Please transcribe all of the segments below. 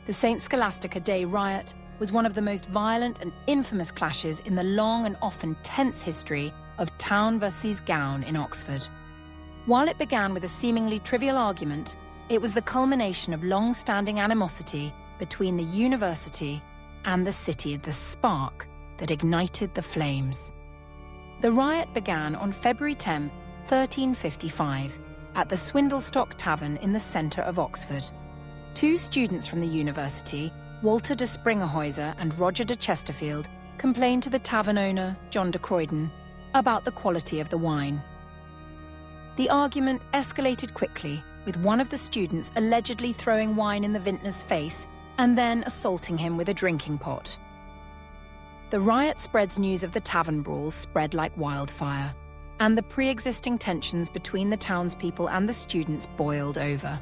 The St. Scholastica Day Riot was one of the most violent and infamous clashes in the long and often tense history of town versus gown in Oxford. While it began with a seemingly trivial argument, it was the culmination of long-standing animosity between the university and the city, the spark that ignited the flames. The riot began on February 10, 1355, at the Swindlestock Tavern in the centre of Oxford. Two students from the university, Walter de Springerhäuser and Roger de Chesterfield, complained to the tavern owner, John de Croydon, about the quality of the wine. The argument escalated quickly, with one of the students allegedly throwing wine in the vintner's face and then assaulting him with a drinking pot. The riot spreads news of the tavern brawl spread like wildfire, and the pre-existing tensions between the townspeople and the students boiled over.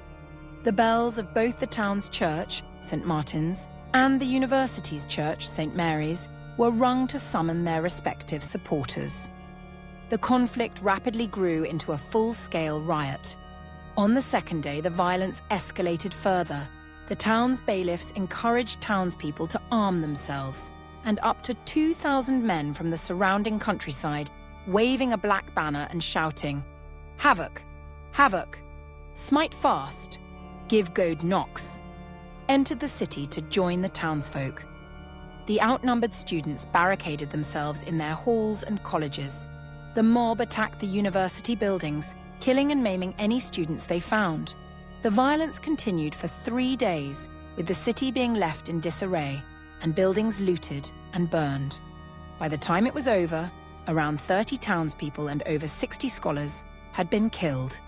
The bells of both the town's church, St. Martin's, and the university's church, St. Mary's, were rung to summon their respective supporters. The conflict rapidly grew into a full-scale riot. On the second day, the violence escalated further. The town's bailiffs encouraged townspeople to arm themselves, and up to 2,000 men from the surrounding countryside, waving a black banner and shouting, "Havoc! Havoc! Smite fast! Give goad knocks!" entered the city to join the townsfolk. The outnumbered students barricaded themselves in their halls and colleges. The mob attacked the university buildings, killing and maiming any students they found. The violence continued for 3 days, with the city being left in disarray and buildings looted and burned. By the time it was over, around 30 townspeople and over 60 scholars had been killed.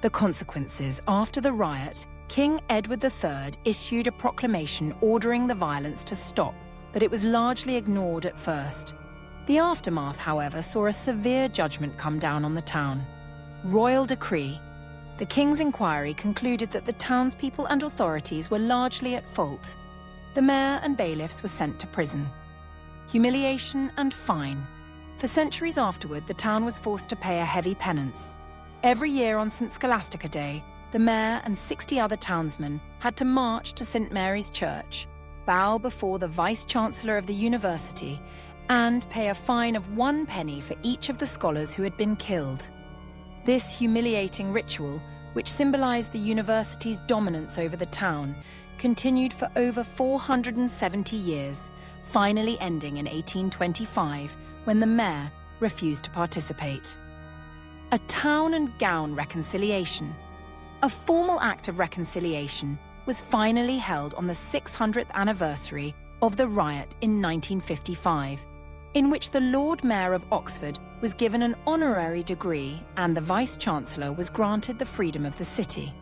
The consequences: after the riot, King Edward III issued a proclamation ordering the violence to stop, but it was largely ignored at first. The aftermath, however, saw a severe judgment come down on the town. Royal decree. The King's inquiry concluded that the townspeople and authorities were largely at fault. The mayor and bailiffs were sent to prison. Humiliation and fine. For centuries afterward, the town was forced to pay a heavy penance. Every year on St. Scholastica Day, the mayor and 60 other townsmen had to march to St. Mary's Church, bow before the vice-chancellor of the university, and pay a fine of 1 penny for each of the scholars who had been killed. This humiliating ritual, which symbolized the university's dominance over the town, continued for over 470 years, finally ending in 1825 when the mayor refused to participate. A town and gown reconciliation. A formal act of reconciliation was finally held on the 600th anniversary of the riot in 1955, in which the Lord Mayor of Oxford was given an honorary degree and the Vice-Chancellor was granted the freedom of the city.